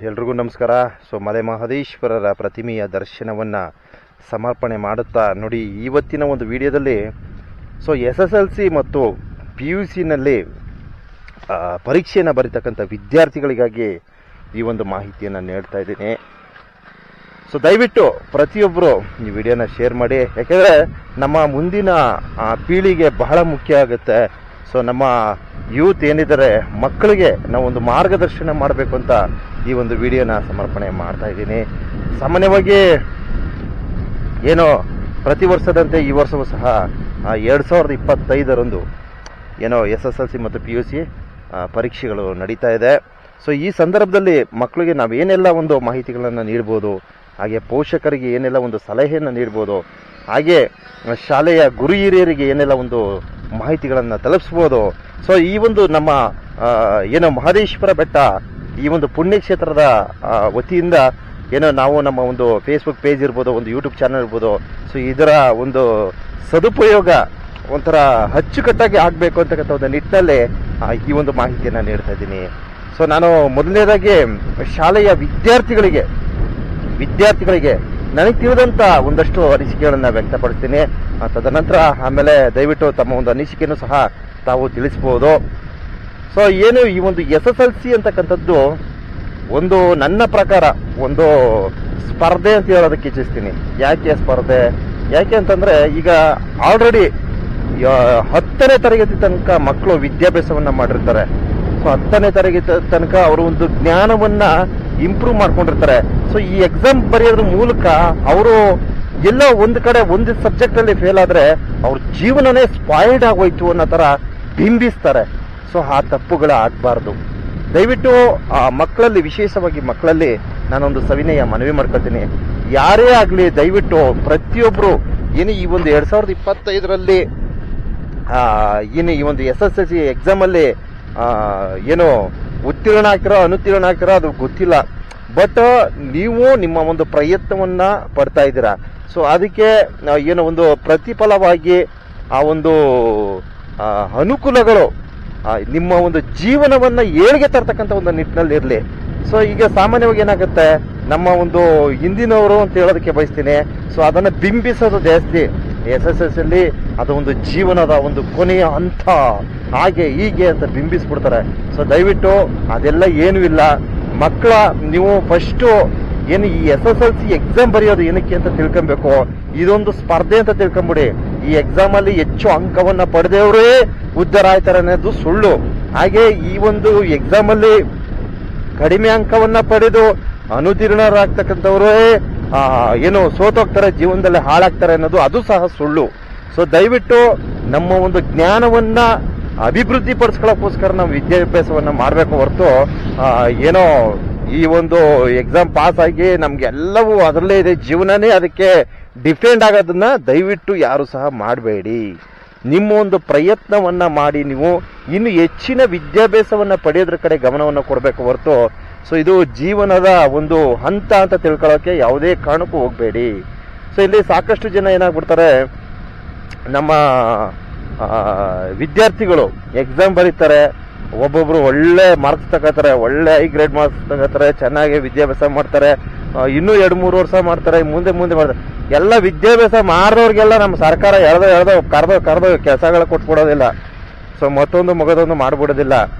ಎಲ್ರಿಗೂ ನಮಸ್ಕಾರ. ಸೊ ಮಲೆ ಮಹದೇಶ್ವರರ ಪ್ರತಿಮೆಯ ದರ್ಶನವನ್ನು ಸಮರ್ಪಣೆ ಮಾಡುತ್ತಾ ನೋಡಿ, ಇವತ್ತಿನ ಒಂದು ವಿಡಿಯೋದಲ್ಲಿ SSLC ಮತ್ತು PUC ನಲ್ಲಿ ಪರೀಕ್ಷೆಯನ್ನು ಬರೀತಕ್ಕಂಥ ವಿದ್ಯಾರ್ಥಿಗಳಿಗಾಗಿ ಈ ಒಂದು ಮಾಹಿತಿಯನ್ನು ನೀಡ್ತಾ ಇದ್ದೀನಿ. ಸೊ ದಯವಿಟ್ಟು ಪ್ರತಿಯೊಬ್ಬರು ಈ ವಿಡಿಯೋನ ಶೇರ್ ಮಾಡಿ, ಯಾಕೆಂದರೆ ನಮ್ಮ ಮುಂದಿನ ಪೀಳಿಗೆ ಬಹಳ ಮುಖ್ಯ ಆಗುತ್ತೆ. ಸೊ ನಮ್ಮ ಯೂತ್ ಏನಿದ್ದಾರೆ, ಮಕ್ಕಳಿಗೆ ನಾವೊಂದು ಮಾರ್ಗದರ್ಶನ ಮಾಡಬೇಕು ಅಂತ ಈ ಒಂದು ವಿಡಿಯೋನ ಸಮರ್ಪಣೆ ಮಾಡ್ತಾ ಇದ್ದೀನಿ. ಸಾಮಾನ್ಯವಾಗಿ ಏನೋ ಪ್ರತಿ ವರ್ಷದಂತೆ ಈ ವರ್ಷವೂ ಸಹ 2025 ಏನೋ SSLC ಮತ್ತು PUC ಪರೀಕ್ಷೆಗಳು ನಡೀತಾ ಇದೆ. ಸೊ ಈ ಸಂದರ್ಭದಲ್ಲಿ ಮಕ್ಕಳಿಗೆ ನಾವೇನೆಲ್ಲ ಒಂದು ಮಾಹಿತಿಗಳನ್ನು ನೀಡ್ಬೋದು, ಹಾಗೆ ಪೋಷಕರಿಗೆ ಏನೆಲ್ಲ ಒಂದು ಸಲಹೆಯನ್ನು ನೀಡ್ಬೋದು, ಹಾಗೆ ಶಾಲೆಯ ಗುರು ಹಿರಿಯರಿಗೆ ಏನೆಲ್ಲ ಒಂದು ಮಾಹಿತಿಗಳನ್ನು ತಲುಪಿಸ್ಬೋದು. ಸೊ ಈ ಒಂದು ನಮ್ಮ ಏನೋ ಮಹದೇಶ್ವರ ಬೆಟ್ಟ ಈ ಒಂದು ಪುಣ್ಯಕ್ಷೇತ್ರದ ವತಿಯಿಂದ ಏನೋ ನಾವು ನಮ್ಮ ಒಂದು ಫೇಸ್ಬುಕ್ ಪೇಜ್ ಇರ್ಬೋದು, ಒಂದು ಯೂಟ್ಯೂಬ್ ಚಾನಲ್ ಇರ್ಬೋದು, ಸೊ ಇದರ ಒಂದು ಸದುಪಯೋಗ ಒಂಥರ ಅಚ್ಚುಕಟ್ಟಾಗಿ ಆಗಬೇಕು ಅಂತಕ್ಕಂಥ ಒಂದು ನಿಟ್ಟಿನಲ್ಲಿ ಈ ಒಂದು ಮಾಹಿತಿಯನ್ನು ನೀಡ್ತಾ ಇದ್ದೀನಿ. ಸೊ ನಾನು ಮೊದಲನೇದಾಗಿ ಶಾಲೆಯ ವಿದ್ಯಾರ್ಥಿಗಳಿಗೆ ನನಗೆ ತಿಳಿದಂಥ ಒಂದಷ್ಟು ಅನಿಸಿಕೆಗಳನ್ನು ವ್ಯಕ್ತಪಡಿಸ್ತೀನಿ. ತದನಂತರ ಆಮೇಲೆ ದಯವಿಟ್ಟು ತಮ್ಮ ಒಂದು ಅನಿಸಿಕೆಯನ್ನು ಸಹ ತಾವು ತಿಳಿಸ್ಬೋದು. ಸೊ ಏನು ಈ ಒಂದು SSLC ಅಂತಕ್ಕಂಥದ್ದು ಒಂದು ನನ್ನ ಪ್ರಕಾರ ಒಂದು ಸ್ಪರ್ಧೆ ಅಂತ ಹೇಳೋದಕ್ಕೆ ಇಚ್ಛಿಸ್ತೀನಿ. ಯಾಕೆ ಸ್ಪರ್ಧೆ? ಯಾಕೆ ಅಂತಂದರೆ ಈಗ ಆಲ್ರೆಡಿ 10ನೇ ತರಗತಿ ತನಕ ಮಕ್ಕಳು ವಿದ್ಯಾಭ್ಯಾಸವನ್ನು ಮಾಡಿರ್ತಾರೆ. ಸೊ 10ನೇ ತರಗತಿ ತನಕ ಅವರು ಒಂದು ಜ್ಞಾನವನ್ನು ಇಂಪ್ರೂವ್ ಮಾಡ್ಕೊಂಡಿರ್ತಾರೆ. ಸೊ ಈ ಎಕ್ಸಾಮ್ ಬರೆಯೋದ್ರ ಮೂಲಕ ಅವರು ಎಲ್ಲೋ ಒಂದು ಕಡೆ ಒಂದು ಸಬ್ಜೆಕ್ಟಲ್ಲಿ ಫೇಲ್ ಆದರೆ ಅವ್ರ ಜೀವನನೇ ಸ್ಪಾಯ್ಲ್ಡ್ ಆಗೋಯ್ತು ಅನ್ನೋ ಥರ ಬಿಂಬಿಸ್ತಾರೆ. ಸೊ ಆ ತಪ್ಪುಗಳು ಆಗಬಾರ್ದು. ದಯವಿಟ್ಟು ಮಕ್ಕಳಲ್ಲಿ, ವಿಶೇಷವಾಗಿ ಮಕ್ಕಳಲ್ಲಿ ನಾನೊಂದು ಸವಿನಯ ಮನವಿ ಮಾಡ್ಕೊಳ್ತೀನಿ. ಯಾರೇ ಆಗಲಿ ದಯವಿಟ್ಟು ಪ್ರತಿಯೊಬ್ಬರು ಏನು ಈ ಒಂದು 2025 ಏನು ಈ ಒಂದು SSLC ಎಕ್ಸಾಮಲ್ಲಿ ಏನೋ ಉತ್ತೀರ್ಣ ಆಗ್ತಿರೋ ಅನುತ್ತೀರ್ಣ ಆಗ್ತಿರೋ ಅದು ಗೊತ್ತಿಲ್ಲ, ಬಟ್ ನೀವು ನಿಮ್ಮ ಒಂದು ಪ್ರಯತ್ನವನ್ನು ಪಡ್ತಾ ಇದ್ದೀರಾ. ಸೊ ಅದಕ್ಕೆ ಏನೋ ಒಂದು ಪ್ರತಿಫಲವಾಗಿ ಆ ಒಂದು ಅನುಕೂಲಗಳು ನಿಮ್ಮ ಒಂದು ಜೀವನವನ್ನು ಏಳಿಗೆ ತರ್ತಕ್ಕಂಥ ಒಂದು ನಿಟ್ಟಿನಲ್ಲಿ ಇರಲಿ. ಸೊ ಈಗ ಸಾಮಾನ್ಯವಾಗಿ ಏನಾಗುತ್ತೆ, ನಮ್ಮ ಒಂದು ಹಿಂದಿನವರು ಅಂತ ಹೇಳೋದಕ್ಕೆ ಬಯಸ್ತೀನಿ. ಸೊ ಅದನ್ನು ಬಿಂಬಿಸೋದು ಜಾಸ್ತಿ. SSLC ಅದು ಒಂದು ಜೀವನದ ಒಂದು ಕೊನೆಯ ಹಂತ, ಹಾಗೆ ಹೀಗೆ ಅಂತ ಬಿಂಬಿಸ್ಬಿಡ್ತಾರೆ. ಸೊ ದಯವಿಟ್ಟು ಅದೆಲ್ಲ ಏನೂ ಇಲ್ಲ. ಮಕ್ಕಳ ನೀವು ಫಸ್ಟು ಏನು ಈ SSLC ಎಕ್ಸಾಮ್ ಬರೆಯೋದು ಏನಕ್ಕೆ ಅಂತ ತಿಳ್ಕೊಬೇಕು. ಇದೊಂದು ಸ್ಪರ್ಧೆ ಅಂತ ತಿಳ್ಕೊಂಬಿಡಿ. ಈ ಎಕ್ಸಾಮಲ್ಲಿ ಹೆಚ್ಚು ಅಂಕವನ್ನು ಪಡೆದವರೇ ಉದ್ಧಾರ ಆಯ್ತಾರೆ ಅನ್ನೋದು ಸುಳ್ಳು. ಹಾಗೆ ಈ ಒಂದು ಎಕ್ಸಾಮಲ್ಲಿ ಕಡಿಮೆ ಅಂಕವನ್ನು ಪಡೆದು ಅನುತ್ತೀರ್ಣರಾಗ್ತಕ್ಕಂಥವರೇ ಏನು ಸೋತೋಗ್ತಾರೆ, ಜೀವನದಲ್ಲಿ ಹಾಳಾಗ್ತಾರೆ ಅನ್ನೋದು ಅದು ಸಹ ಸುಳ್ಳು. ಸೊ ದಯವಿಟ್ಟು ನಮ್ಮ ಒಂದು ಜ್ಞಾನವನ್ನ ಅಭಿವೃದ್ಧಿ ಪಡಿಸ್ಕೊಳ್ಳೋಕ್ಕೋಸ್ಕರ ನಾವು ವಿದ್ಯಾಭ್ಯಾಸವನ್ನು ಮಾಡಬೇಕು ಹೊರತು ಏನೋ ಈ ಒಂದು ಎಕ್ಸಾಮ್ ಪಾಸ್ ಆಗಿ ನಮ್ಗೆಲ್ಲವೂ ಅದರಲ್ಲೇ ಇದೆ, ಜೀವನನೇ ಅದಕ್ಕೆ ಡಿಪೆಂಡ್ ಆಗೋದನ್ನ ದಯವಿಟ್ಟು ಯಾರು ಸಹ ಮಾಡಬೇಡಿ. ನಿಮ್ಮ ಒಂದು ಪ್ರಯತ್ನವನ್ನ ಮಾಡಿ ನೀವು ಇನ್ನು ಹೆಚ್ಚಿನ ವಿದ್ಯಾಭ್ಯಾಸವನ್ನು ಪಡೆಯೋದ್ರ ಕಡೆ ಗಮನವನ್ನು ಕೊಡಬೇಕು ಹೊರತು ಸೊ ಇದು ಜೀವನದ ಒಂದು ಹಂತ ಅಂತ ತಿಳ್ಕೊಳ್ಳೋಕೆ ಯಾವುದೇ ಕಾರಣಕ್ಕೂ ಹೋಗಬೇಡಿ. ಸೊ ಇಲ್ಲಿ ಸಾಕಷ್ಟು ಜನ ಏನಾಗ್ಬಿಡ್ತಾರೆ, ನಮ್ಮ ವಿದ್ಯಾರ್ಥಿಗಳು ಎಕ್ಸಾಮ್ ಬರೀತಾರೆ, ಒಬ್ಬೊಬ್ರು ಒಳ್ಳೆ ಮಾರ್ಕ್ಸ್ ತಗೋತಾರೆ, ಒಳ್ಳೆ ಹೈ ಗ್ರೇಡ್ ಮಾರ್ಕ್ಸ್ ತಗೋತಾರೆ, ಚೆನ್ನಾಗಿ ವಿದ್ಯಾಭ್ಯಾಸ ಮಾಡ್ತಾರೆ, ಇನ್ನೂ 2-3 ವರ್ಷ ಮಾಡ್ತಾರೆ, ಮುಂದೆ ಮಾಡ್ತಾರೆ. ಎಲ್ಲ ವಿದ್ಯಾಭ್ಯಾಸ ಮಾಡಿದವ್ರಿಗೆಲ್ಲ ನಮ್ಮ ಸರ್ಕಾರ ಕರೆದು ಕೆಲಸಗಳ ಕೊಟ್ಬಿಡೋದಿಲ್ಲ. ಸೊ ಮಗದೊಂದು ಮಾಡ್ಬಿಡೋದಿಲ್ಲ.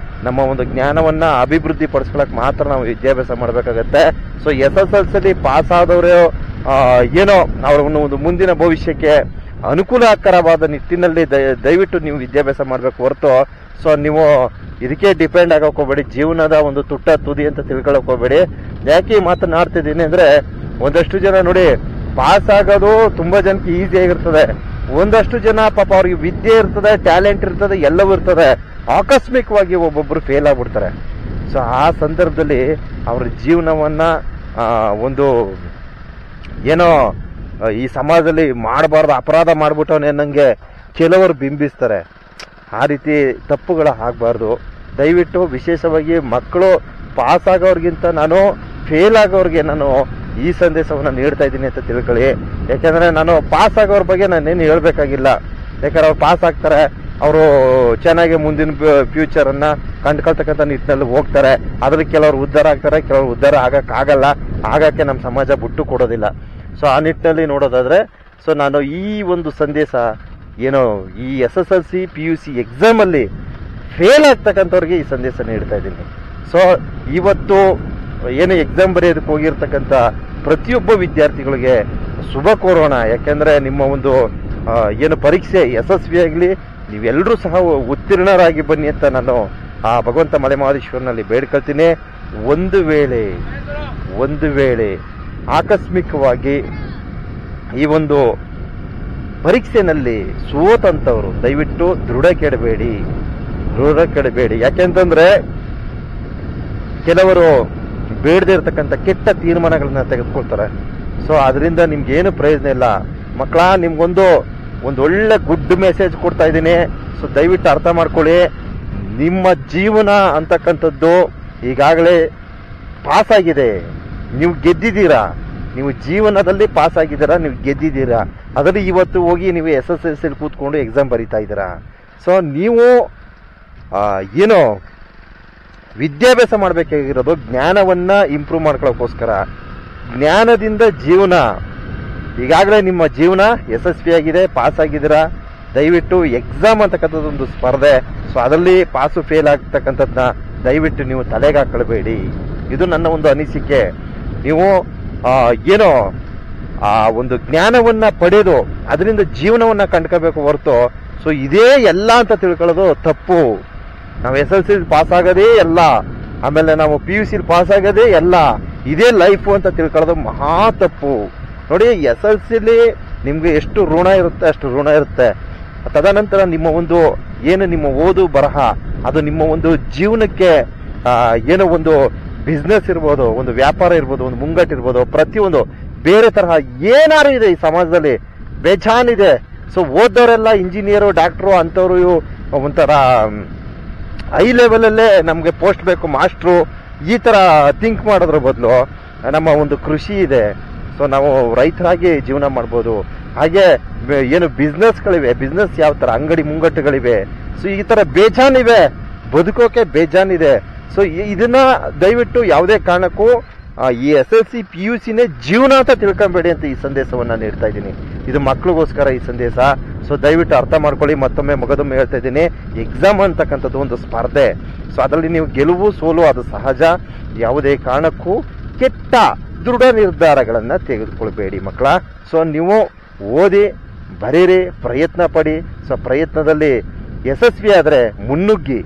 ನಮ್ಮ ಒಂದು ಜ್ಞಾನವನ್ನ ಅಭಿವೃದ್ಧಿ ಪಡಿಸ್ಕೊಳಕ್ ಮಾತ್ರ ನಾವು ವಿದ್ಯಾಭ್ಯಾಸ ಮಾಡಬೇಕಾಗತ್ತೆ. ಸೊ SSLC ಪಾಸ್ ಆದವರು ಏನೋ ಅವ್ರ ಒಂದು ಮುಂದಿನ ಭವಿಷ್ಯಕ್ಕೆ ಅನುಕೂಲಕರವಾದ ನಿಟ್ಟಿನಲ್ಲಿ ದಯವಿಟ್ಟು ನೀವು ವಿದ್ಯಾಭ್ಯಾಸ ಮಾಡಬೇಕು ಹೊರತು ಸೊ ನೀವು ಇದಕ್ಕೆ ಡಿಪೆಂಡ್ ಆಗಕ್ಕೆ ಹೋಗ್ಬೇಡಿ. ಜೀವನದ ಒಂದು ತುಟ್ಟ ತುದಿ ಅಂತ ತಿಳ್ಕೊಳಕ್ ಹೋಗ್ಬೇಡಿ. ಯಾಕೆ ಮಾತನಾಡ್ತಿದ್ದೀನಿ ಅಂದ್ರೆ, ಒಂದಷ್ಟು ಜನ ನೋಡಿ ಪಾಸ್ ಆಗೋದು ತುಂಬಾ ಜನಕ್ಕೆ ಈಸಿ ಆಗಿರ್ತದೆ. ಒಂದಷ್ಟು ಜನ ಪಾಪ ಅವ್ರಿಗೆ ವಿದ್ಯೆ ಇರ್ತದೆ, ಟ್ಯಾಲೆಂಟ್ ಇರ್ತದೆ, ಎಲ್ಲವೂ ಇರ್ತದೆ, ಆಕಸ್ಮಿಕವಾಗಿ ಒಬ್ಬೊಬ್ರು ಫೇಲ್ ಆಗ್ಬಿಡ್ತಾರೆ. ಸೊ ಆ ಸಂದರ್ಭದಲ್ಲಿ ಅವ್ರ ಜೀವನವನ್ನ ಒಂದು ಏನೋ ಈ ಸಮಾಜದಲ್ಲಿ ಮಾಡಬಾರ್ದು, ಅಪರಾಧ ಮಾಡ್ಬಿಟ್ಟವನೇ ನಂಗೆ ಕೆಲವರು ಬಿಂಬಿಸ್ತಾರೆ. ಆ ರೀತಿ ತಪ್ಪುಗಳು ಆಗಬಾರ್ದು. ದಯವಿಟ್ಟು ವಿಶೇಷವಾಗಿ ಮಕ್ಕಳು ಪಾಸ್ ಆಗೋರ್ಗಿಂತ ನಾನು ಫೇಲ್ ಆಗೋರಿಗೆ ನಾನು ಈ ಸಂದೇಶವನ್ನು ನೀಡ್ತಾ ಇದ್ದೀನಿ ಅಂತ ತಿಳ್ಕೊಳ್ಳಿ. ಯಾಕೆಂದರೆ ನಾನು ಪಾಸ್ ಆಗೋರ ಬಗ್ಗೆ ನಾನೇನು ಹೇಳಬೇಕಾಗಿಲ್ಲ. ಯಾಕಂದ್ರೆ ಅವ್ರು ಪಾಸ್ ಆಗ್ತಾರೆ, ಅವರು ಚೆನ್ನಾಗಿ ಮುಂದಿನ ಫ್ಯೂಚರನ್ನು ಕಂಡುಕೊಳ್ತಕ್ಕಂಥ ನಿಟ್ಟಿನಲ್ಲಿ ಹೋಗ್ತಾರೆ. ಅದ್ರಲ್ಲಿ ಕೆಲವರು ಉದ್ಧಾರ ಆಗ್ತಾರೆ, ಕೆಲವರು ಉದ್ಧಾರ ಆಗಕ್ಕಾಗಲ್ಲ, ಆಗಕ್ಕೆ ನಮ್ಮ ಸಮಾಜ ಬಿಟ್ಟು ಕೊಡೋದಿಲ್ಲ. ಸೊ ಆ ನಿಟ್ಟಿನಲ್ಲಿ ನೋಡೋದಾದರೆ, ಸೊ ನಾನು ಈ ಒಂದು ಸಂದೇಶ ಏನೋ ಈ SSLC PUC ಎಕ್ಸಾಮಲ್ಲಿ ಫೇಲ್ ಆಗ್ತಕ್ಕಂಥವ್ರಿಗೆ ಈ ಸಂದೇಶ ನೀಡ್ತಾ ಇದ್ದೀನಿ. ಸೊ ಇವತ್ತು ಏನು ಎಕ್ಸಾಮ್ ಬರೆಯೋದಕ್ಕೆ ಹೋಗಿರ್ತಕ್ಕಂಥ ಪ್ರತಿಯೊಬ್ಬ ವಿದ್ಯಾರ್ಥಿಗಳಿಗೆ ಶುಭ ಕೋರೋಣ. ಯಾಕೆಂದರೆ ನಿಮ್ಮ ಒಂದು ಏನು ಪರೀಕ್ಷೆ ಯಶಸ್ವಿಯಾಗಲಿ, ನೀವೆಲ್ಲರೂ ಸಹ ಉತ್ತೀರ್ಣರಾಗಿ ಬನ್ನಿ ಅಂತ ನಾನು ಆ ಭಗವಂತ ಮಲೆಮಹದೇಶ್ವರನಲ್ಲಿ ಬೇಡ್ಕೊಳ್ತೀನಿ. ಒಂದು ವೇಳೆ ಆಕಸ್ಮಿಕವಾಗಿ ಈ ಒಂದು ಪರೀಕ್ಷೆನಲ್ಲಿ ಸೋತಂಥವ್ರು ದಯವಿಟ್ಟು ದೃಢ ಕೆಡಬೇಡಿ. ಯಾಕೆಂತಂದ್ರೆ ಕೆಲವರು ಬೇಡದೇ ಇರತಕ್ಕಂಥ ಕೆಟ್ಟ ತೀರ್ಮಾನಗಳನ್ನ ತೆಗೆದುಕೊಳ್ತಾರೆ. ಸೊ ಅದರಿಂದ ನಿಮ್ಗೇನು ಪ್ರಯೋಜನ ಇಲ್ಲ ಮಕ್ಕಳ. ನಿಮ್ಗೊಂದು ಒಳ್ಳೆ ಗುಡ್ ಮೆಸೇಜ್ ಕೊಡ್ತಾ ಇದ್ದೀನಿ. ಸೊ ದಯವಿಟ್ಟು ಅರ್ಥ ಮಾಡ್ಕೊಳ್ಳಿ. ನಿಮ್ಮ ಜೀವನ ಅಂತಕ್ಕಂಥದ್ದು ಈಗಾಗಲೇ ಪಾಸ್ ಆಗಿದೆ, ನೀವು ಗೆದ್ದಿದ್ದೀರಾ. ನೀವು ಜೀವನದಲ್ಲಿ ಪಾಸ್ ಆಗಿದ್ದೀರಾ, ನೀವು ಗೆದ್ದಿದ್ದೀರಾ. ಅದರಲ್ಲಿ ಇವತ್ತು ಹೋಗಿ ನೀವು SSLC ಕೂತ್ಕೊಂಡು ಎಕ್ಸಾಮ್ ಬರೀತಾ ಇದ್ದೀರಾ. ಸೊ ನೀವು ಏನೋ ವಿದ್ಯಾಭ್ಯಾಸ ಮಾಡಬೇಕಾಗಿರೋದು ಜ್ಞಾನವನ್ನ ಇಂಪ್ರೂವ್ ಮಾಡ್ಕೊಳ್ಳೋಕ್ಕೋಸ್ಕರ. ಜ್ಞಾನದಿಂದ ಜೀವನ. ಈಗಾಗಲೇ ನಿಮ್ಮ ಜೀವನ ಯಶಸ್ವಿಯಾಗಿದೆ, ಪಾಸ್ ಆಗಿದ್ದೀರಾ. ದಯವಿಟ್ಟು ಎಕ್ಸಾಮ್ ಅಂತಕ್ಕಂಥದ್ದು ಒಂದು ಸ್ಪರ್ಧೆ. ಸೊ ಅದರಲ್ಲಿ ಪಾಸು ಫೇಲ್ ಆಗ್ತಕ್ಕಂಥದ್ದನ್ನ ದಯವಿಟ್ಟು ನೀವು ತಲೆಗೆ ಹಾಕೊಳ್ಬೇಡಿ. ಇದು ನನ್ನ ಒಂದು ಅನಿಸಿಕೆ. ನೀವು ಏನೋ ಆ ಒಂದು ಜ್ಞಾನವನ್ನ ಪಡೆದು ಅದರಿಂದ ಜೀವನವನ್ನ ಕಂಡ್ಕೋಬೇಕು ಹೊರತು ಸೊ ಇದೇ ಎಲ್ಲ ಅಂತ ತಿಳ್ಕೊಳ್ಳೋದು ತಪ್ಪು. ನಾವು SSLC ಪಾಸ್ ಆಗೋದೇ ಎಲ್ಲ, ಆಮೇಲೆ ನಾವು PUC ಪಾಸ್ ಆಗೋದೇ ಎಲ್ಲ, ಇದೇ ಲೈಫು ಅಂತ ತಿಳ್ಕೊಳ್ಳೋದು ಮಹಾ ತಪ್ಪು. ನೋಡಿ, SSLC ನಿಮ್ಗೆ ಎಷ್ಟು ಋಣ ಇರುತ್ತೆ ಅಷ್ಟು ಋಣ ಇರುತ್ತೆ. ತದನಂತರ ನಿಮ್ಮ ಒಂದು ಏನು ನಿಮ್ಮ ಓದು ಬರಹ ಅದು ನಿಮ್ಮ ಒಂದು ಜೀವನಕ್ಕೆ ಏನೋ ಒಂದು ಬಿಸ್ನೆಸ್ ಇರ್ಬೋದು, ಒಂದು ವ್ಯಾಪಾರ ಇರ್ಬೋದು, ಒಂದು ಮುಂಗಟ್ಟಿರ್ಬೋದು, ಪ್ರತಿಯೊಂದು ಬೇರೆ ತರಹ ಏನಾರು ಇದೆ ಈ ಸಮಾಜದಲ್ಲಿ, ಬೇಜಾನಿದೆ. ಸೊ ಓದೋರೆಲ್ಲ ಇಂಜಿನಿಯರು, ಡಾಕ್ಟ್ರು ಅಂಥವ್ರು ಒಂಥರ ಹೈ ಲೆವೆಲಲ್ಲೇ ನಮಗೆ ಪೋಸ್ಟ್ ಬೇಕು, ಮಾಸ್ಟ್ರು, ಈ ಥರ ಥಿಂಕ್ ಮಾಡೋದ್ರ ಬದಲು ನಮ್ಮ ಒಂದು ಕೃಷಿ ಇದೆ. ಸೊ ನಾವು ರೈತರಾಗಿ ಜೀವನ ಮಾಡ್ಬೋದು. ಹಾಗೆ ಏನು ಬಿಸ್ನೆಸ್ಗಳಿವೆ, ಬಿಸ್ನೆಸ್ ಯಾವ ಥರ ಅಂಗಡಿ ಮುಂಗಟ್ಟುಗಳಿವೆ. ಸೊ ಈ ಥರ ಬೇಜಾನಿವೆ, ಬದುಕೋಕೆ ಬೇಜಾನಿದೆ. ಸೊ ಇದನ್ನ ದಯವಿಟ್ಟು ಯಾವುದೇ ಕಾರಣಕ್ಕೂ ಈ SSLC PUCನೇ ಜೀವನ ಅಂತ ತಿಳ್ಕೊಂಬೇಡಿ ಅಂತ ಈ ಸಂದೇಶವನ್ನ ನೀಡ್ತಾ ಇದ್ದೀನಿ. ಇದು ಮಕ್ಕಳಿಗೋಸ್ಕರ ಈ ಸಂದೇಶ. ಸೊ ದಯವಿಟ್ಟು ಅರ್ಥ ಮಾಡ್ಕೊಳ್ಳಿ. ಮಗದೊಮ್ಮೆ ಹೇಳ್ತಾ ಇದ್ದೀನಿ, ಎಕ್ಸಾಮ್ ಅಂತಕ್ಕಂಥದ್ದು ಒಂದು ಸ್ಪರ್ಧೆ. ಸೊ ಅದರಲ್ಲಿ ನೀವು ಗೆಲುವು ಸೋಲು ಅದು ಸಹಜ. ಯಾವುದೇ ಕಾರಣಕ್ಕೂ ಕೆಟ್ಟ ದೃಢ ನಿರ್ಧಾರಗಳನ್ನ ತೆಗೆದುಕೊಳ್ಬೇಡಿ ಮಕ್ಕಳ. ಸೊ ನೀವು ಓದಿ, ಬರೀರಿ, ಪ್ರಯತ್ನ ಪಡಿ. ಸೊ ಪ್ರಯತ್ನದಲ್ಲಿ ಯಶಸ್ವಿ ಆದರೆ ಮುನ್ನುಗ್ಗಿ.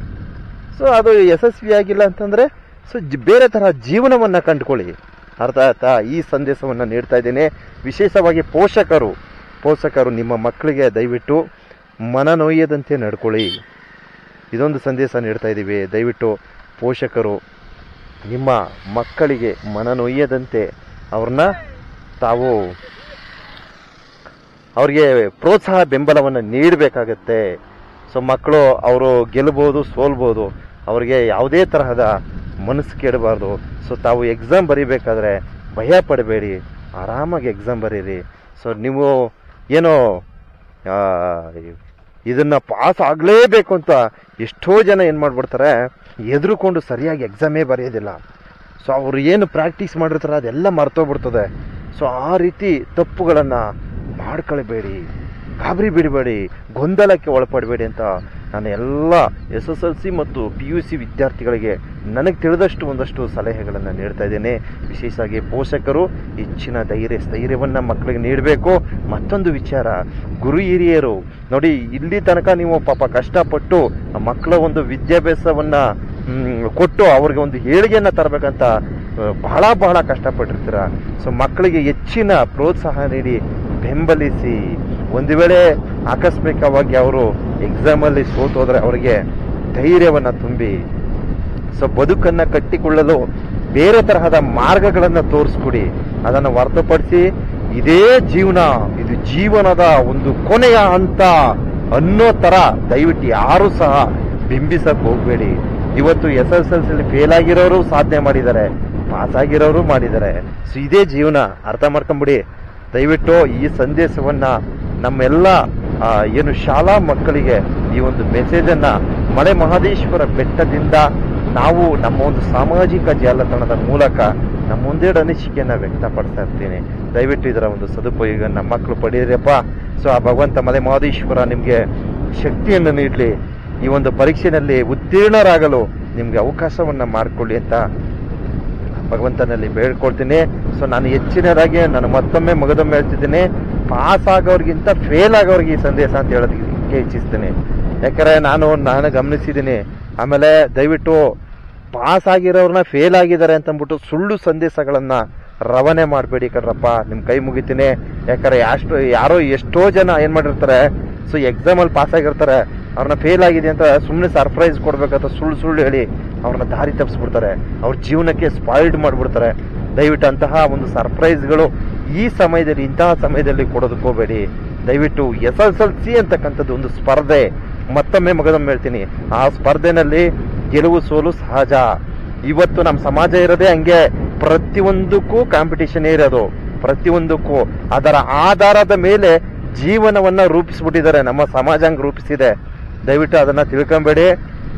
ಸೊ ಅದು ಯಶಸ್ವಿ ಆಗಿಲ್ಲ ಅಂತಂದ್ರೆ ಸೊ ಬೇರೆ ತರಹ ಜೀವನವನ್ನ ಕಂಡುಕೊಳ್ಳಿ. ಅರ್ಥ ಆಯ್ತಾ? ಈ ಸಂದೇಶವನ್ನ ನೀಡ್ತಾ ಇದ್ದೀನಿ. ವಿಶೇಷವಾಗಿ ಪೋಷಕರು ನಿಮ್ಮ ಮಕ್ಕಳಿಗೆ ದಯವಿಟ್ಟು ಮನನೊಯ್ಯದಂತೆ ನಡ್ಕೊಳ್ಳಿ. ಇದೊಂದು ಸಂದೇಶ ನೀಡ್ತಾ ಇದ್ದೀವಿ. ದಯವಿಟ್ಟು ಪೋಷಕರು ನಿಮ್ಮ ಮಕ್ಕಳಿಗೆ ಮನನೊಯ್ಯದಂತೆ ತಾವು ಅವ್ರಿಗೆ ಪ್ರೋತ್ಸಾಹ ಬೆಂಬಲವನ್ನು ನೀಡಬೇಕಾಗತ್ತೆ. ಸೊ ಮಕ್ಕಳು ಅವರು ಗೆಲ್ಬೋದು, ಸೋಲ್ಬೋದು, ಅವ್ರಿಗೆ ಯಾವುದೇ ತರಹದ ಮನಸ್ಸು ಕೆಡಬಾರ್ದು. ಸೊ ತಾವು ಎಕ್ಸಾಮ್ ಬರೀಬೇಕಾದ್ರೆ ಭಯ ಪಡಬೇಡಿ, ಆರಾಮಾಗಿ ಎಕ್ಸಾಮ್ ಬರೀರಿ. ಸೊ ನೀವು ಏನೋ ಇದನ್ನ ಪಾಸ್ ಆಗಲೇಬೇಕು ಅಂತ ಎಷ್ಟೋ ಜನ ಏನು ಮಾಡ್ಬಿಡ್ತಾರೆ, ಎದುರುಕೊಂಡು ಸರಿಯಾಗಿ ಎಕ್ಸಾಮೇ ಬರೆಯೋದಿಲ್ಲ. ಸೊ ಅವರು ಏನು ಪ್ರಾಕ್ಟೀಸ್ ಮಾಡಿರ್ತಾರೆ ಅದೆಲ್ಲ ಮರ್ತೋಗ್ಬಿಡ್ತದೆ. ಸೊ ಆ ರೀತಿ ತಪ್ಪುಗಳನ್ನು ಮಾಡ್ಕೊಳ್ಬೇಡಿ, ಗಾಬರಿ ಬಿಡಬೇಡಿ, ಗೊಂದಲಕ್ಕೆ ಒಳಪಡಬೇಡಿ ಅಂತ ನಾನು ಎಲ್ಲ SSLC ಮತ್ತು PUC ವಿದ್ಯಾರ್ಥಿಗಳಿಗೆ ನನಗೆ ತಿಳಿದಷ್ಟು ಒಂದಷ್ಟು ಸಲಹೆಗಳನ್ನು ನೀಡ್ತಾ ಇದ್ದೇನೆ. ವಿಶೇಷವಾಗಿ ಪೋಷಕರು ಹೆಚ್ಚಿನ ಸ್ಥೈರ್ಯವನ್ನು ಮಕ್ಕಳಿಗೆ ನೀಡಬೇಕು. ಮತ್ತೊಂದು ವಿಚಾರ, ಗುರು ಹಿರಿಯರು ನೋಡಿ, ಇಲ್ಲಿ ತನಕ ನೀವು ಪಾಪ ಕಷ್ಟಪಟ್ಟು ಮಕ್ಕಳ ಒಂದು ವಿದ್ಯಾಭ್ಯಾಸವನ್ನು ಕೊಟ್ಟು ಅವ್ರಿಗೆ ಒಂದು ಏಳಿಗೆಯನ್ನು ತರಬೇಕಂತ ಬಹಳ ಕಷ್ಟಪಟ್ಟಿರ್ತೀರ. ಸೊ ಮಕ್ಕಳಿಗೆ ಹೆಚ್ಚಿನ ಪ್ರೋತ್ಸಾಹ ನೀಡಿ, ಬೆಂಬಲಿಸಿ. ಒಂದು ವೇಳೆ ಆಕಸ್ಮಿಕವಾಗಿ ಅವರು ಎಕ್ಸಾಮಲ್ಲಿ ಸೋತೋದ್ರೆ ಅವರಿಗೆ ಧೈರ್ಯವನ್ನು ತುಂಬಿ. ಸೊ ಬದುಕನ್ನು ಕಟ್ಟಿಕೊಳ್ಳಲು ಬೇರೆ ತರಹದ ಮಾರ್ಗಗಳನ್ನು ತೋರಿಸ್ಕೊಡಿ. ಅದನ್ನು ಹೊರತುಪಡಿಸಿ ಇದೇ ಜೀವನ, ಇದು ಜೀವನದ ಒಂದು ಕೊನೆಯ ಹಂತ ಅನ್ನೋ ತರ ದಯವಿಟ್ಟು ಯಾರು ಸಹ ಬಿಂಬಿಸಕ್ಕೆ ಹೋಗ್ಬೇಡಿ. ಇವತ್ತು SSLC ಫೇಲ್ ಆಗಿರೋರು ಸಾಧನೆ ಮಾಡಿದ್ದಾರೆ, ಪಾಸ್ ಆಗಿರೋರು ಮಾಡಿದ್ದಾರೆ. ಸೊ ಇದೇ ಜೀವನ, ಅರ್ಥ ಮಾಡ್ಕೊಂಬಿಡಿ. ದಯವಿಟ್ಟು ಈ ಸಂದೇಶವನ್ನ ನಮ್ಮೆಲ್ಲ ಏನು ಶಾಲಾ ಮಕ್ಕಳಿಗೆ ಈ ಒಂದು ಮೆಸೇಜನ್ನು ಮಲೆ ಮಹದೇಶ್ವರ ಬೆಟ್ಟದಿಂದ ನಾವು ನಮ್ಮ ಒಂದು ಸಾಮಾಜಿಕ ಜಾಲತಾಣದ ಮೂಲಕ ನಮ್ಮ ಒಂದೆರಡು ಅನಿಸಿಕೆಯನ್ನು ವ್ಯಕ್ತಪಡಿಸ್ತಾ ಇರ್ತೀನಿ. ದಯವಿಟ್ಟು ಇದರ ಒಂದು ಸದುಪಯೋಗ ನಮ್ಮ ಮಕ್ಕಳು ಪಡೆಯಿರಪ್ಪ. ಸೊ ಆ ಭಗವಂತ ಮಲೆ ಮಹದೇಶ್ವರ ನಿಮಗೆ ಶಕ್ತಿಯನ್ನು ನೀಡಲಿ, ಈ ಒಂದು ಪರೀಕ್ಷೆಯಲ್ಲಿ ಉತ್ತೀರ್ಣರಾಗಲು ನಿಮಗೆ ಅವಕಾಶವನ್ನು ಮಾಡಿಕೊಳ್ಳಿ ಅಂತ ಭಗವಂತನಲ್ಲಿ ಬೇಡ್ಕೊಳ್ತೀನಿ. ಸೊ ನಾನು ಹೆಚ್ಚಿನದಾಗಿ ನಾನು ಮತ್ತೊಮ್ಮೆ ಮಗದೊಮ್ಮೆ ಹೇಳ್ತಿದ್ದೀನಿ, ಪಾಸ್ ಆಗೋರಿಗಿಂತ ಫೇಲ್ ಆಗೋರಿಗೆ ಈ ಸಂದೇಶ ಅಂತ ಹೇಳೋದಕ್ಕೆ ಇಚ್ಛಿಸ್ತೀನಿ. ಯಾಕಂದರೆ ನಾನು ಗಮನಿಸಿದ್ದೀನಿ. ಆಮೇಲೆ ದಯವಿಟ್ಟು ಪಾಸ್ ಆಗಿರೋರನ್ನ ಫೇಲ್ ಆಗಿದ್ದಾರೆ ಅಂತಂದ್ಬಿಟ್ಟು ಸುಳ್ಳು ಸಂದೇಶಗಳನ್ನು ರವಾನೆ ಮಾಡಬೇಡಿ ಕಣ್ರಪ್ಪ, ನಿಮ್ಮ ಕೈ ಮುಗಿತೀನಿ. ಯಾಕಂದರೆ ಯಾರೋ ಎಷ್ಟೋ ಜನ ಏನು ಮಾಡಿರ್ತಾರೆ, ಸೊ ಎಕ್ಸಾಮಲ್ಲಿ ಪಾಸ್ ಆಗಿರ್ತಾರೆ, ಅವ್ರನ್ನ ಫೇಲ್ ಆಗಿದೆ ಅಂತ ಸುಮ್ಮನೆ ಸರ್ಪ್ರೈಸ್ ಕೊಡ್ಬೇಕಂತ ಸುಳ್ಳು ಹೇಳಿ ಅವ್ರನ್ನ ದಾರಿ ತಪ್ಪಿಸ್ಬಿಡ್ತಾರೆ, ಅವ್ರ ಜೀವನಕ್ಕೆ ಸ್ಪಾಯ್ಲ್ಡ್ ಮಾಡಿಬಿಡ್ತಾರೆ. ದಯವಿಟ್ಟು ಅಂತಹ ಒಂದು ಸರ್ಪ್ರೈಸ್ಗಳು ಈ ಸಮಯದಲ್ಲಿ, ಇಂತಹ ಸಮಯದಲ್ಲಿ ಕೊಡೋದಕ್ಕೆ ಹೋಗಬೇಡಿ. ದಯವಿಟ್ಟು SSLC ಅಂತಕ್ಕಂಥದ್ದು ಒಂದು ಸ್ಪರ್ಧೆ. ಮತ್ತೊಮ್ಮೆ ಮಗದೊಮ್ಮೆ ಹೇಳ್ತೀನಿ, ಆ ಸ್ಪರ್ಧೆನಲ್ಲಿ ಗೆಲುವು ಸೋಲು ಸಹಜ. ಇವತ್ತು ನಮ್ಮ ಸಮಾಜ ಇರೋದೇ ಹಂಗೆ, ಪ್ರತಿಯೊಂದಕ್ಕೂ ಕಾಂಪಿಟೇಷನ್ ಇರೋದು, ಪ್ರತಿಯೊಂದಕ್ಕೂ ಅದರ ಆಧಾರದ ಮೇಲೆ ಜೀವನವನ್ನ ರೂಪಿಸ್ಬಿಟ್ಟಿದ್ದಾರೆ. ನಮ್ಮ ಸಮಾಜ ಹಂಗೆ ರೂಪಿಸಿದೆ. ದಯವಿಟ್ಟು ಅದನ್ನ ತಿಳ್ಕೊಂಬೇಡಿ.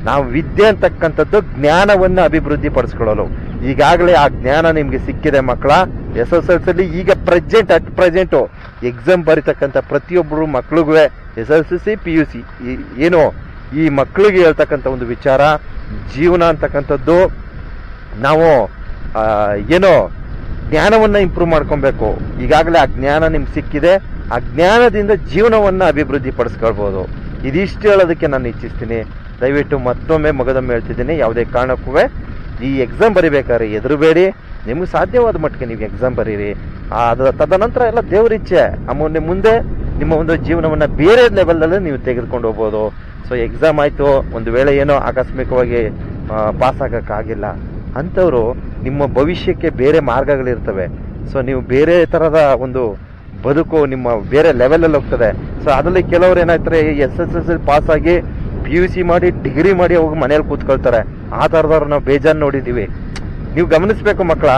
ನಾವು ವಿದ್ಯೆ ಅಂತಕ್ಕಂಥದ್ದು ಜ್ಞಾನವನ್ನ ಅಭಿವೃದ್ಧಿ ಪಡಿಸ್ಕೊಳ್ಳಲು. ಈಗಾಗಲೇ ಆ ಜ್ಞಾನ ನಿಮ್ಗೆ ಸಿಕ್ಕಿದೆ ಮಕ್ಕಳ. SSLC ಈಗ ಅಟ್ ಪ್ರೆಸೆಂಟ್ ಎಕ್ಸಾಮ್ ಬರೀತಕ್ಕಂಥ ಪ್ರತಿಯೊಬ್ಬರು ಮಕ್ಳಿಗೂ SSLC PUC ಏನು ಈ ಮಕ್ಕಳಿಗೆ ಹೇಳ್ತಕ್ಕಂಥ ಒಂದು ವಿಚಾರ, ಜೀವನ ಅಂತಕ್ಕಂಥದ್ದು ನಾವು ಏನೋ ಜ್ಞಾನವನ್ನ ಇಂಪ್ರೂವ್ ಮಾಡ್ಕೊಬೇಕು. ಈಗಾಗಲೇ ಆ ಜ್ಞಾನ ನಿಮ್ಗೆ ಸಿಕ್ಕಿದೆ, ಆ ಜ್ಞಾನದಿಂದ ಜೀವನವನ್ನ ಅಭಿವೃದ್ಧಿ ಪಡಿಸ್ಕೊಳ್ಬಹುದು. ಇದಿಷ್ಟು ಹೇಳೋದಕ್ಕೆ ನಾನು ಇಚ್ಛಿಸ್ತೀನಿ. ದಯವಿಟ್ಟು ಮತ್ತೊಮ್ಮೆ ಮಗದೊಮ್ಮೆ ಹೇಳ್ತಿದ್ದೀನಿ, ಯಾವುದೇ ಕಾರಣಕ್ಕೂ ಈ ಎಕ್ಸಾಮ್ ಬರಿಬೇಕಾದ್ರೆ ಎದುರುಬೇಡಿ. ನಿಮ್ಗೆ ಸಾಧ್ಯವಾದ ಮಟ್ಟಿಗೆ ನೀವು ಎಕ್ಸಾಮ್ ಬರೀರಿ. ತದನಂತರ ಎಲ್ಲ ದೇವ್ರ ಇಚ್ಛೆ, ಮುಂದೆ ನಿಮ್ಮ ಒಂದು ಜೀವನವನ್ನ ಬೇರೆ ಲೆವೆಲಲ್ಲಿ ನೀವು ತೆಗೆದುಕೊಂಡು ಹೋಗ್ಬೋದು. ಸೊ ಎಕ್ಸಾಮ್ ಆಯ್ತು, ಒಂದು ವೇಳೆ ಏನೋ ಆಕಸ್ಮಿಕವಾಗಿ ಪಾಸ್ ಆಗಕ್ಕಾಗಿಲ್ಲ ಅಂಥವ್ರು, ನಿಮ್ಮ ಭವಿಷ್ಯಕ್ಕೆ ಬೇರೆ ಮಾರ್ಗಗಳಿರ್ತವೆ. ಸೊ ನೀವು ಬೇರೆ ಥರದ ಒಂದು ಬದುಕು ನಿಮ್ಮ ಬೇರೆ ಲೆವೆಲಲ್ಲಿ ಹೋಗ್ತದೆ. ಸೊ ಅದರಲ್ಲಿ ಕೆಲವರು ಏನಾಯ್ತಾರೆ, SSLC ಪಾಸ್ ಆಗಿ PUC ಮಾಡಿ ಡಿಗ್ರಿ ಮಾಡಿ ಹೋಗಿ ಮನೇಲಿ ಕೂತ್ಕೊಳ್ತಾರೆ. ಆ ಥರದವ್ರು ನಾವು ಬೇಜಾನ್ ನೋಡಿದ್ದೀವಿ. ನೀವು ಗಮನಿಸ್ಬೇಕು ಮಕ್ಕಳ,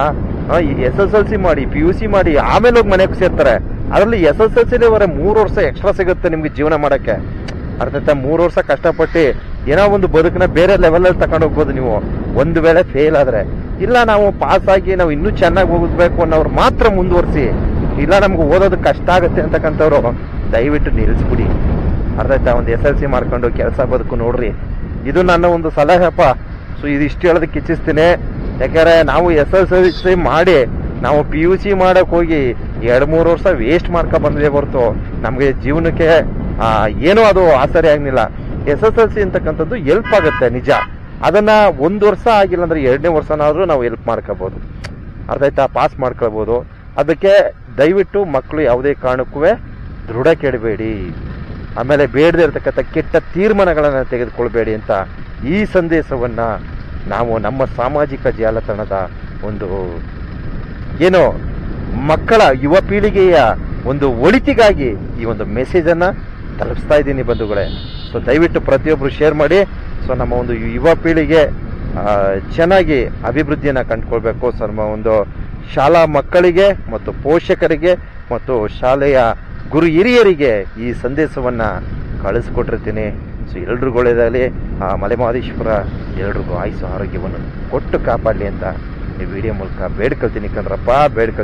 SSLC ಮಾಡಿ PUC ಮಾಡಿ ಆಮೇಲೆ ಹೋಗಿ ಮನೆಗೆ ಸೇರ್ತಾರೆ. ಅದರಲ್ಲಿ SSLC 3 ವರ್ಷ ಎಕ್ಸ್ಟ್ರಾ ಸಿಗುತ್ತೆ ನಿಮ್ಗೆ ಜೀವನ ಮಾಡಕ್ಕೆ. ಅರ್ಥ 3 ವರ್ಷ ಕಷ್ಟಪಟ್ಟು ಏನೋ ಒಂದು ಬದುಕನ್ನ ಬೇರೆ ಲೆವೆಲಲ್ಲಿ ತಗೊಂಡು ಹೋಗ್ಬೋದು ನೀವು, ಒಂದು ವೇಳೆ ಫೇಲ್ ಆದ್ರೆ. ಇಲ್ಲ ನಾವು ಪಾಸ್ ಆಗಿ ನಾವು ಇನ್ನೂ ಚೆನ್ನಾಗಿ ಹೋಗ್ಬೇಕು ಅನ್ನೋರು ಮಾತ್ರ ಮುಂದುವರಿಸಿ. ಇಲ್ಲ ನಮ್ಗೆ ಓದೋದು ಕಷ್ಟ ಆಗುತ್ತೆ ಅಂತಕ್ಕಂಥವ್ರು ದಯವಿಟ್ಟು ನಿಲ್ಲಿಸ್ಬಿಡಿ. ಅರ್ಥ ಒಂದು SSLC ಮಾಡ್ಕೊಂಡು ಕೆಲಸ ಬದುಕು ನೋಡ್ರಿ. ಇದು ನನ್ನ ಒಂದು ಸಲಹೆಪ್ಪ. ಸೊ ಇದಿಷ್ಟು ಹೇಳೋದಕ್ಕೆ ಇಚ್ಛಿಸ್ತೀನಿ. ಯಾಕಂದ್ರೆ ನಾವು SSLC ಮಾಡಿ ನಾವು PUC ಮಾಡಕ್ ಹೋಗಿ 2-3 ವರ್ಷ ವೇಸ್ಟ್ ಮಾಡ್ಕೊ ಬಂದ್ವಿ ಹೊರತು ನಮ್ಗೆ ಜೀವನಕ್ಕೆ ಏನೋ ಅದು ಆಸರೆ ಆಗ್ಲಿಲ್ಲ. SSLC ಅಂತಕ್ಕಂಥದ್ದು ಹೆಲ್ಪ್ ಆಗುತ್ತೆ ನಿಜ. ಅದನ್ನ 1 ವರ್ಷ ಆಗಿಲ್ಲ ಅಂದ್ರೆ 2ನೇ ವರ್ಷನಾದ್ರೂ ನಾವು ಹೆಲ್ಪ್ ಮಾಡ್ಕೋಬಹುದು. ಅರ್ಥ ಆಯ್ತಾ, ಪಾಸ್ ಮಾಡ್ಕೋಬಹುದು. ಅದಕ್ಕೆ ದಯವಿಟ್ಟು ಮಕ್ಕಳು ಯಾವುದೇ ಕಾರಣಕ್ಕೂ ದೃಢ ಕೆಡಬೇಡಿ. ಆಮೇಲೆ ಬೇಡದೇ ಇರತಕ್ಕಂಥ ಕೆಟ್ಟ ತೀರ್ಮಾನಗಳನ್ನು ತೆಗೆದುಕೊಳ್ಬೇಡಿ ಅಂತ ಈ ಸಂದೇಶವನ್ನ ನಾವು ನಮ್ಮ ಸಾಮಾಜಿಕ ಜಾಲತಾಣದ ಒಂದು ಏನೋ ಮಕ್ಕಳ ಯುವ ಪೀಳಿಗೆಯ ಒಂದು ಒಳಿತಿಗಾಗಿ ಈ ಒಂದು ಮೆಸೇಜ್ ಅನ್ನ ತಲುಪಿಸ್ತಾ ಇದ್ದೀನಿ ಬಂಧುಗಳೇ. ಸೊ ದಯವಿಟ್ಟು ಪ್ರತಿಯೊಬ್ಬರು ಶೇರ್ ಮಾಡಿ. ಸೊ ನಮ್ಮ ಒಂದು ಯುವ ಪೀಳಿಗೆ ಚೆನ್ನಾಗಿ ಅಭಿವೃದ್ಧಿಯನ್ನ ಕಂಡುಕೊಳ್ಬೇಕು. ಸೊ ನಮ್ಮ ಒಂದು ಶಾಲಾ ಮಕ್ಕಳಿಗೆ ಮತ್ತು ಪೋಷಕರಿಗೆ ಮತ್ತು ಶಾಲೆಯ ಗುರು ಹಿರಿಯರಿಗೆ ಈ ಸಂದೇಶವನ್ನ ಕಳಿಸ್ಕೊಟ್ಟಿರ್ತೀನಿ. ಸೊ ಎಲ್ರಿಗೂ ಒಳ್ಳೆಯದಾಗಲಿ. ಮಲೆ ಮಹದೇಶ್ವರ ಎಲ್ರಿಗೂ ಆಯುಸ್ಸು ಆರೋಗ್ಯವನ್ನು ಕೊಟ್ಟು ಕಾಪಾಡಲಿ ಅಂತ ಈ ವಿಡಿಯೋ ಮೂಲಕ ಬೇಡ್ಕೊಳ್ತೀನಿ ಕಣ್ರಪ್ಪ, ಬೇಡ್ಕೊಳ್ತೀನಿ.